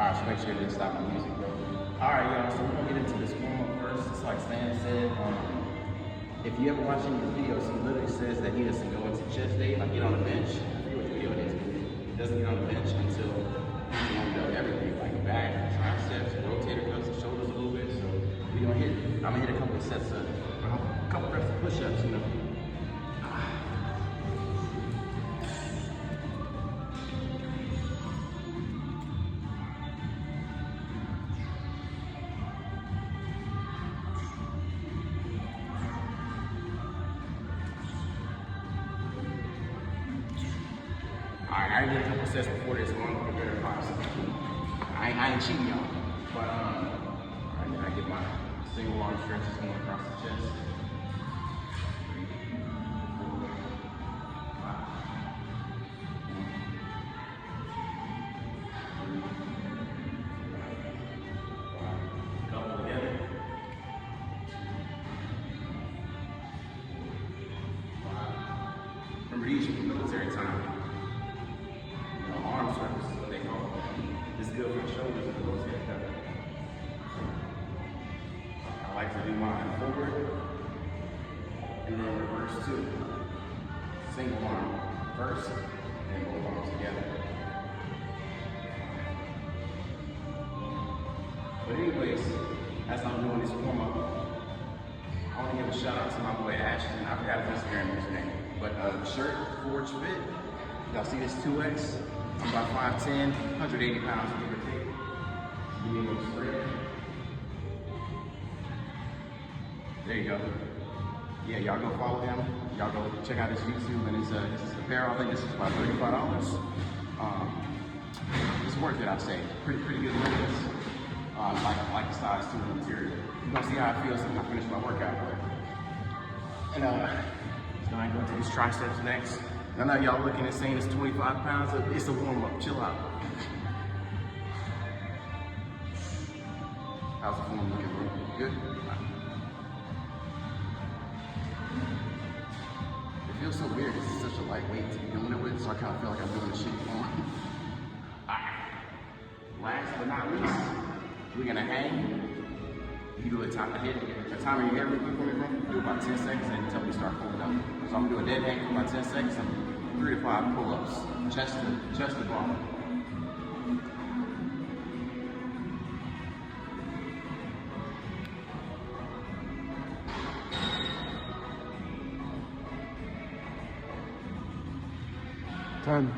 Alright, so make sure you didn't stop the music, bro. Alright, y'all, so we're gonna get into this warm-up first. It's like Stan said, if you ever watch any of his videos, he literally says that he doesn't go into chest day, like get on the bench. I forget which video it is. He doesn't get on the bench until he's warmed up everything, like back, triceps, rotator cuffs, and shoulders a little bit. So I'm gonna hit a couple of sets of, a couple reps of push-ups, you know. Alright, I did a couple sets before this, so I'm gonna better possible. I ain't cheating y'all. But alright, then I get my single arm stretches going across the chest. 3, 4, 5. Couple together. 5. Remember, these are from military time. Arm circles is what they call it. It's good for the shoulders and the rotator cuff. I like to do mine forward and then reverse too. Single arm first and both arms together. But anyways, as I'm doing this warm up, I want to give a shout out to my boy Ashton. I forgot his Instagram username, but shirt Forge Fit. Y'all see this 2X? I'm about 5'10", 180 pounds, give or take. Give me a little spread. There you go. Yeah, y'all go follow him. Y'all go check out his YouTube and his apparel. I think this is about $35. It's worth it, I'd say. Pretty good looks. Like the size too, the material. You're gonna see how it feels when I finish my workout. And so I'm going to do these triceps next. I know y'all looking and saying it's 25 pounds. It's a warm up. Chill out. How's the form looking, bro? Good? It feels so weird because it's such a lightweight to be doing it with, so I kind of feel like I'm doing the shit form. Alright. Last but not least, we're gonna hang. You do a timer in your head real quick for me, bro. Do about 10 seconds and tell me to start pulling up. So I'm gonna do a dead hang for about 10 seconds and 3 to 5 pull-ups. Chest to bar. Time.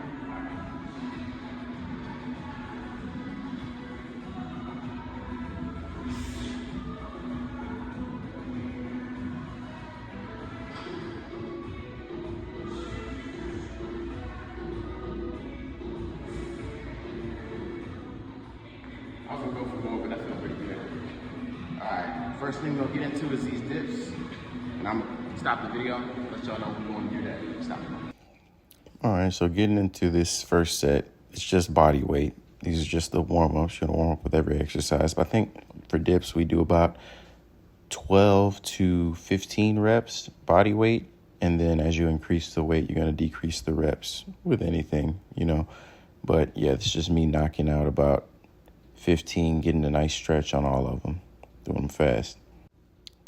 I was gonna go for more, but that felt pretty good. Alright, first thing we're gonna get into is these dips. And I'm gonna stop the video, let y'all know we're gonna do that. Stop. Alright, so getting into this first set, it's just body weight. These are just the warm-ups. You're gonna warm up with every exercise. But I think for dips, we do about 12 to 15 reps body weight. And then as you increase the weight, you're gonna decrease the reps with anything, you know. But yeah, it's just me knocking out about 15, getting a nice stretch on all of them, doing them fast.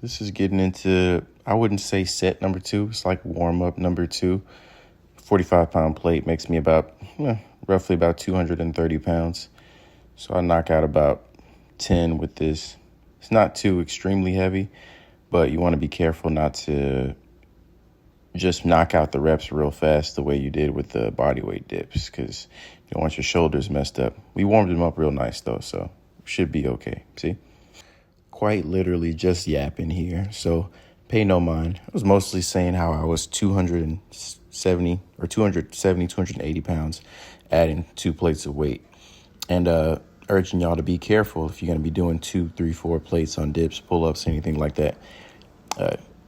This is getting into, I wouldn't say set number 2. It's like warm-up number 2. 45-pound plate makes me about, roughly about 230 pounds. So I knock out about 10 with this. It's not too extremely heavy, but you want to be careful not to just knock out the reps real fast the way you did with the body weight dips, because you don't want your shoulders messed up. We warmed them up real nice though, so should be okay. See? Quite literally just yapping here, so pay no mind. I was mostly saying how I was 270, 280 pounds, adding 2 plates of weight. And urging y'all to be careful if you're going to be doing 2, 3, 4 plates on dips, pull-ups, anything like that.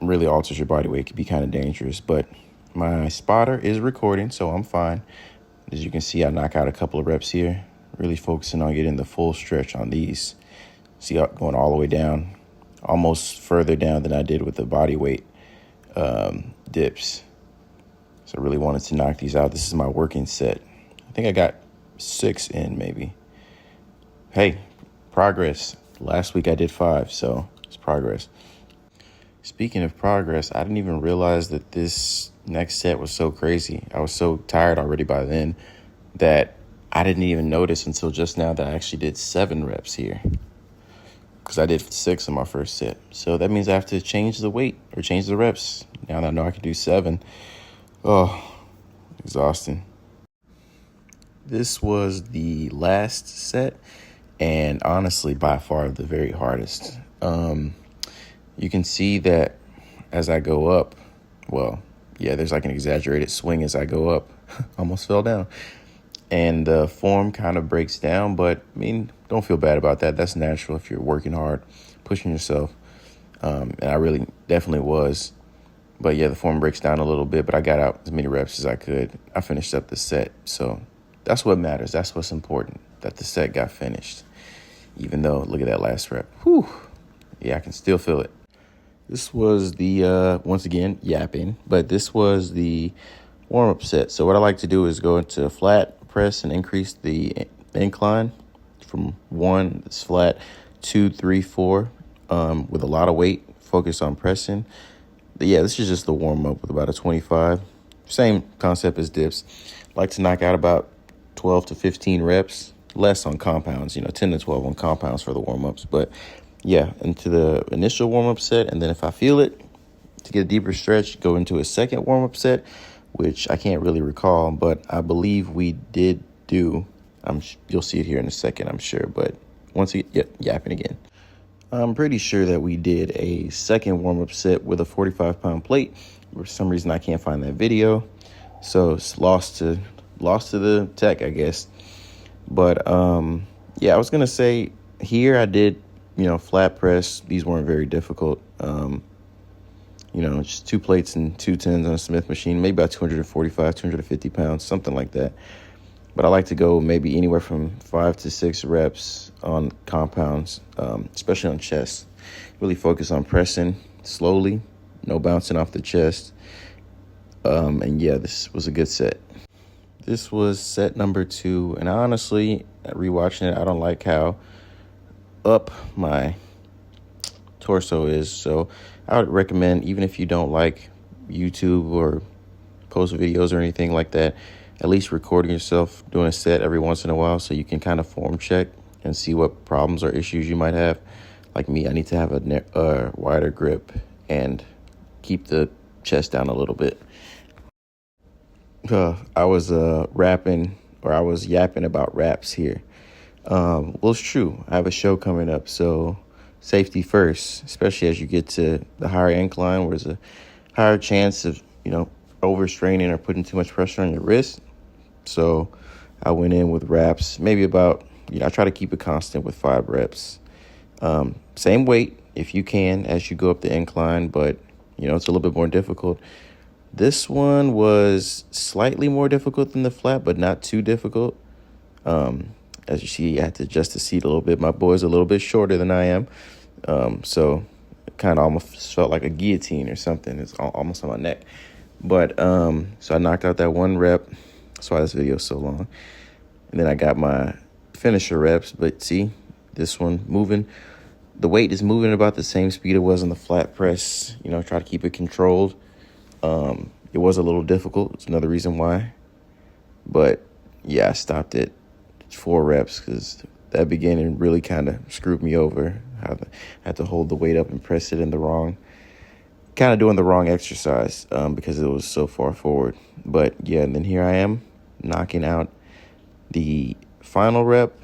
Really alters your body weight. It can be kind of dangerous, but my spotter is recording, so I'm fine. As you can see, I knock out a couple of reps here, really focusing on getting the full stretch on these. See, going all the way down, almost further down than I did with the body weight dips. So I really wanted to knock these out. This is my working set. I think I got 6 in maybe. hey, progress. Last week I did 5, so it's progress. Speaking of progress, I didn't even realize that this next set was so crazy. I was so tired already by then that I didn't even notice until just now that I actually did 7 reps here, because I did 6 in my first set. So that means I have to change the weight or change the reps. Now that I know I can do 7. Oh, exhausting. This was the last set, and honestly, by far the very hardest. You can see that as I go up, well, yeah, there's like an exaggerated swing as I go up. Almost fell down. And the form kind of breaks down, but I mean, don't feel bad about that. That's natural if you're working hard, pushing yourself. And I really definitely was. But yeah, the form breaks down a little bit, but I got out as many reps as I could. I finished up the set. So that's what matters. That's what's important, that the set got finished. Even though, look at that last rep. Whew. Yeah, I can still feel it. This was the, once again, yapping, but this was the warm-up set. So what I like to do is go into flat press and increase the incline from 1, it's flat, 2, 3, 4, with a lot of weight, focus on pressing. But yeah, this is just the warm-up with about a 25. Same concept as dips. Like to knock out about 12 to 15 reps, less on compounds, 10 to 12 on compounds for the warm-ups. But yeah, into the initial warm-up set, and then if I feel it, to get a deeper stretch, go into a second warm-up set, which I can't really recall, but I believe we did do. You'll see it here in a second, I'm sure. But once again, yapping again. I'm pretty sure that we did a second warm-up set with a 45-pound plate. For some reason, I can't find that video, so it's lost to the tech, I guess. But yeah, I was gonna say here I did, flat press. These weren't very difficult. Just 2 plates and 2 tens on a Smith machine, maybe about 245, 250 pounds, something like that. But I like to go maybe anywhere from 5 to 6 reps on compounds, especially on chest. Really focus on pressing slowly, no bouncing off the chest. And yeah, this was a good set. This was set number 2, and honestly, rewatching it, I don't like how up my torso is. So I would recommend, even if you don't like YouTube or post videos or anything like that, at least recording yourself doing a set every once in a while so you can kind of form check and see what problems or issues you might have. Like me, I need to have a wider grip and keep the chest down a little bit. I was yapping about raps here. Well, it's true. I have a show coming up, so safety first, especially as you get to the higher incline where there's a higher chance of, overstraining or putting too much pressure on your wrist. So I went in with reps, maybe about, I try to keep it constant with 5 reps. Same weight if you can as you go up the incline, but, it's a little bit more difficult. This one was slightly more difficult than the flat, but not too difficult. As you see, I had to adjust the seat a little bit. My boy's a little bit shorter than I am. So it kind of almost felt like a guillotine or something. It's almost on my neck. But so I knocked out that 1 rep. That's why this video is so long. And then I got my finisher reps. But see, this one moving. The weight is moving about the same speed it was on the flat press. Try to keep it controlled. It was a little difficult. It's another reason why. But yeah, I stopped at 4 reps because that beginning really kind of screwed me over. I had to hold the weight up and press it in the wrong, kind of doing the wrong exercise because it was so far forward. But yeah, and then here I am knocking out the final rep.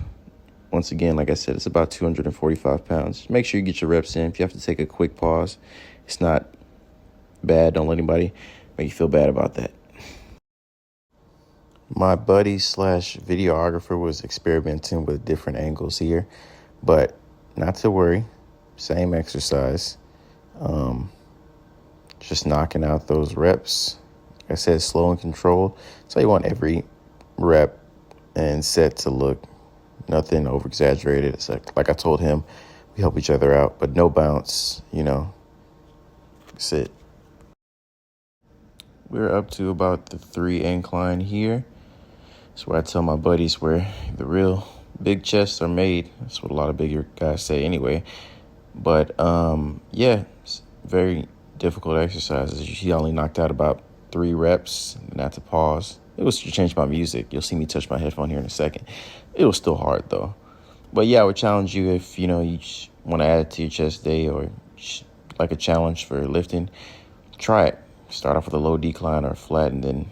Once again, like I said, it's about 245 pounds. Make sure you get your reps in. If you have to take a quick pause, it's not bad. Don't let anybody make you feel bad about that. My buddy / videographer was experimenting with different angles here, but not to worry. Same exercise. Just knocking out those reps. Like I said, slow and controlled. So you want every rep and set to look nothing over exaggerated. It's like I told him, we help each other out, but no bounce, Sit. We're up to about the 3 incline here. That's where I tell my buddies where the real big chests are made. That's what a lot of bigger guys say anyway. But yeah, it's very difficult exercises. He only knocked out about 3 reps, not to pause. It was to change my music. You'll see me touch my headphone here in a second. It was still hard though. But yeah, I would challenge you if you want to add it to your chest day or like a challenge for lifting. Try it. Start off with a low decline or flat, and then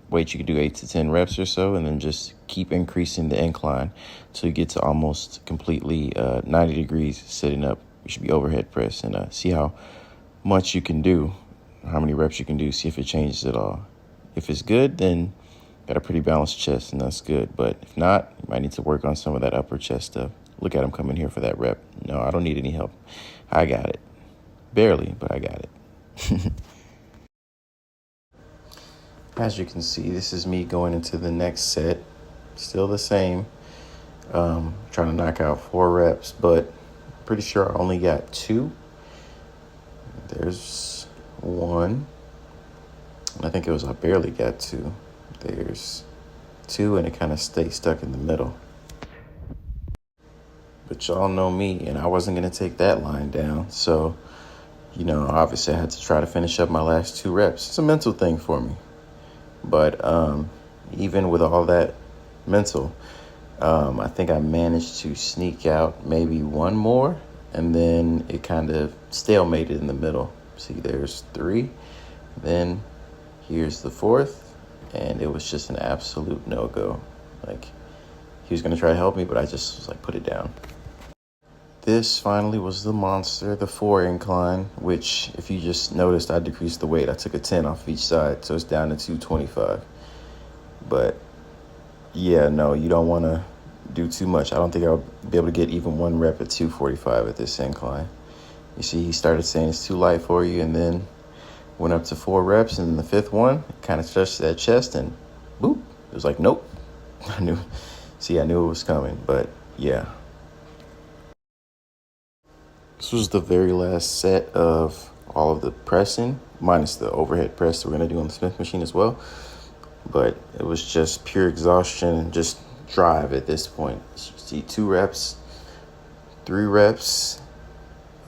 wait. You can do 8 to 10 reps or so, and then just keep increasing the incline till you get to almost completely 90 degrees sitting up. You should be overhead press, and see how much you can do, how many reps you can do. See if it changes at all. If it's good, then got a pretty balanced chest, and that's good. But if not, you might need to work on some of that upper chest stuff. Look at him coming here for that rep. No, I don't need any help. I got it. Barely, but I got it. As you can see, this is me going into the next set. Still the same. Trying to knock out 4 reps, but pretty sure I only got 2. There's 1. And I think it was I barely got 2. There's 2, and it kind of stays stuck in the middle. But y'all know me, and I wasn't going to take that line down. So, obviously I had to try to finish up my last 2 reps. It's a mental thing for me. But even with all that mental, I think I managed to sneak out maybe 1 more, and then it kind of stalemated in the middle. See, there's 3. Then here's the 4th, and it was just an absolute no-go. Like, he was going to try to help me, but I just was like, put it down. This finally was the monster, the 4 incline, which if you just noticed, I decreased the weight. I took a 10 off each side, so it's down to 225. But yeah, no, you don't want to do too much. I don't think I'll be able to get even 1 rep at 245 at this incline. You see, he started saying it's too light for you, and then went up to 4 reps, and the 5th one kind of touched that chest, and boop, it was like, nope. I knew it was coming, but yeah. This was the very last set of all of the pressing, minus the overhead press that we're going to do on the Smith machine as well. But it was just pure exhaustion and just drive at this point. You see 2 reps, 3 reps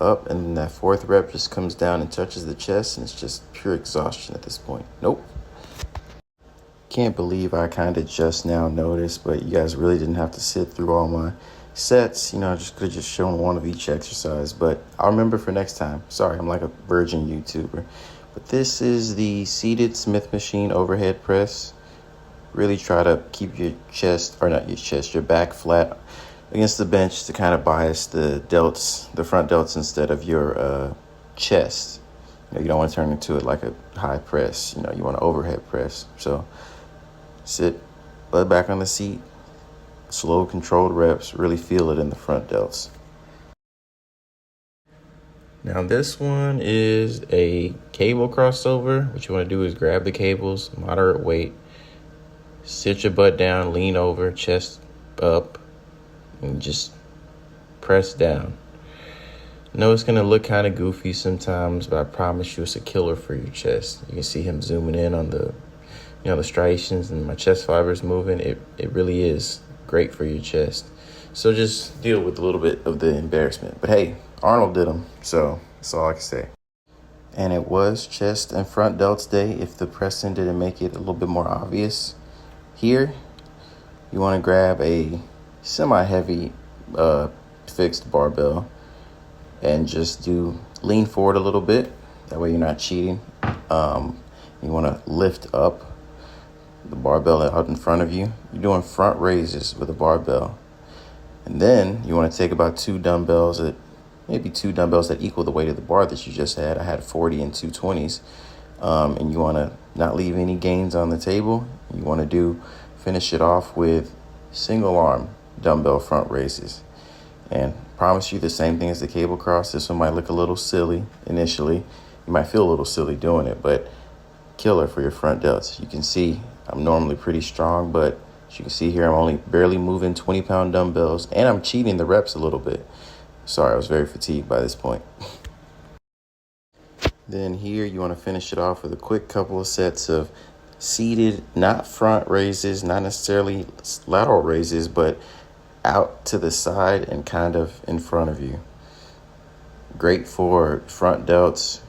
up, and then that 4th rep just comes down and touches the chest, and it's just pure exhaustion at this point. Nope. Can't believe I kind of just now noticed, but you guys really didn't have to sit through all my sets. I just could have just shown 1 of each exercise, but I'll remember for next time. Sorry, I'm like a virgin YouTuber. But this is the seated Smith machine overhead press. Really try to keep your chest, or not your chest, your back flat against the bench to kind of bias the delts, the front delts, instead of your chest. You don't want to turn into it like a high press. You want to overhead press. So sit, butt back on the seat. Slow, controlled reps, really feel it in the front delts. Now this one is a cable crossover. What you want to do is grab the cables, moderate weight, sit your butt down, lean over, chest up, and just press down. I know it's going to look kind of goofy sometimes, but I promise you it's a killer for your chest. You can see him zooming in on the striations and my chest fibers moving. It really is great for your chest. So just deal with a little bit of the embarrassment. But hey, Arnold did them, so that's all I can say. And it was chest and front delts day. If the pressing didn't make it a little bit more obvious, here you want to grab a semi-heavy fixed barbell and just lean forward a little bit. That way you're not cheating. You want to lift up the barbell out in front of you. You're doing front raises with a barbell. And then you want to take about 2 dumbbells that equal the weight of the bar that you just had. I had 40 and 2 20s. And you want to not leave any gains on the table. You want to finish it off with single arm dumbbell front raises. And promise you the same thing as the cable cross. This one might look a little silly initially. You might feel a little silly doing it, but killer for your front delts. You can see I'm normally pretty strong, but as you can see here, I'm only barely moving 20-pound dumbbells, and I'm cheating the reps a little bit. Sorry, I was very fatigued by this point. Then here, you want to finish it off with a quick couple of sets of seated, not front raises, not necessarily lateral raises, but out to the side and kind of in front of you. Great for front delts,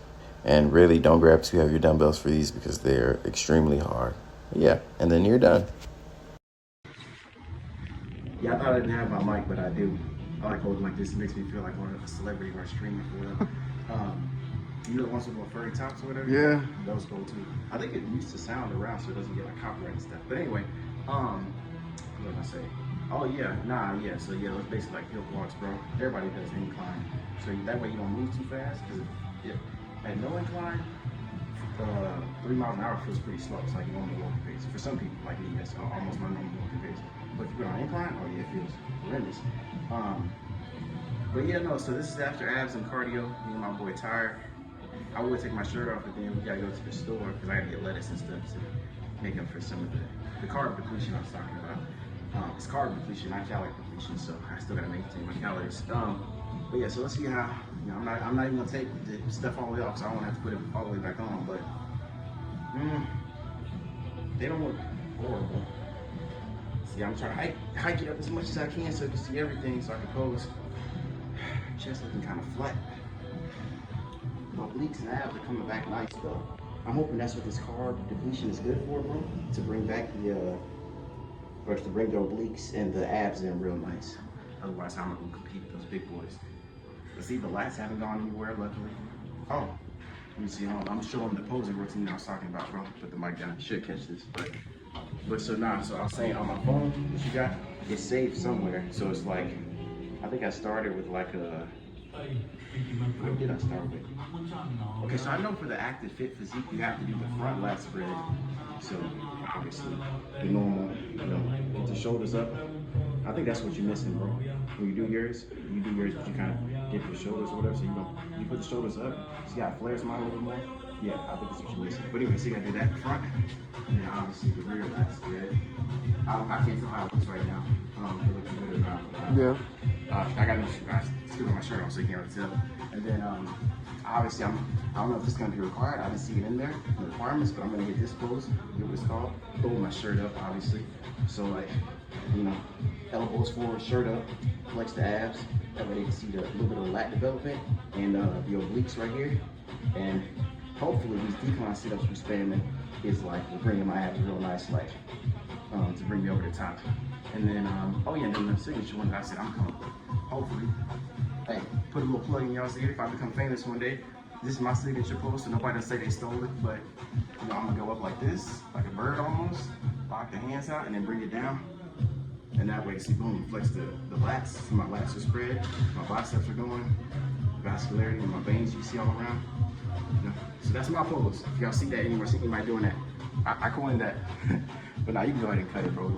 and really don't grab too heavy dumbbells for these because they're extremely hard. Yeah, and then you're done. Yeah, I thought I didn't have my mic, but I do. I like holding like this. It makes me feel like one of a celebrity or a streamer for whatever. You know the ones with the furry tops or whatever? Yeah. Those go too. I think it used to sound around so it doesn't get like copyright and stuff. But anyway, what did I say? Oh yeah, yeah. So yeah, it's basically like hill walks, bro. Everybody does incline. So that way you don't move too fast. Because if at no incline, 3 miles an hour feels pretty slow. It's like normal walking pace. For some people, like me, that's almost my normal walking pace. But if you go on incline, oh yeah, it feels horrendous. But yeah, no, so this is after abs and cardio. Me and my boy Tyre. I would take my shirt off, but then we gotta go to the store because I gotta get lettuce and stuff to make up for some of the carb depletion I was talking about. It's carb depletion, not calorie depletion, so I still gotta maintain my calories. But yeah, so let's see how, I'm not even gonna take the stuff all the way off, so I won't have to put it all the way back on, but they don't look horrible. See, I'm trying to hike it up as much as I can so you can see everything, so I can pose. Chest looking kind of flat. My obliques and abs are coming back nice though. I'm hoping that's what this carb depletion is good for, bro. To bring back or to bring the obliques and the abs in real nice. Otherwise, I'm not gonna compete with those big boys. But see, the lats haven't gone anywhere, luckily. Oh, let me see. I'm showing the posing routine I was talking about, bro. Put the mic down. You should catch this, but so I was saying on my phone, what you got? It's saved somewhere. So it's like, I think I started with like a. What did I start with? Okay, so I know for the active fit physique, you have to do the front lat spread. So obviously, the normal, with the shoulders up. I think that's what you're missing, bro. When you do yours, but you kind of dip your shoulders or whatever. So you put the shoulders up. So you got flares mine a little more. Yeah, I think that's what you're missing. But anyway, so you gotta do that front, and then obviously the rear lat spread. I can't tell how it looks right now. It looks good or not. Yeah. I still got my shirt on, so you can't really tell. And then obviously I don't know if this is gonna be required. I didn't see it in there, the requirements, but I'm gonna get this pose, get what it's called. Hold my shirt up, obviously. So like, elbows forward, shirt up, flex the abs. That way they can see the little bit of lat development and the obliques right here. And hopefully these decline sit-ups we're spamming is like we're bringing my abs real nice, like to bring me over the top. And then and then the signature one that I said I'm coming with. Hopefully, hey, put a little plug in y'all's ear. If I become famous one day, this is my signature pose, so nobody will say they stole it. But I'm gonna go up like this, like a bird almost, lock the hands out, and then bring it down. And that way, see, boom, flex the lats. See, my lats are spread, my biceps are going, vascularity in my veins you see all around. So that's my pose. If y'all see that anywhere, see anybody doing that, I coined that. But now you can go ahead and cut it, bro.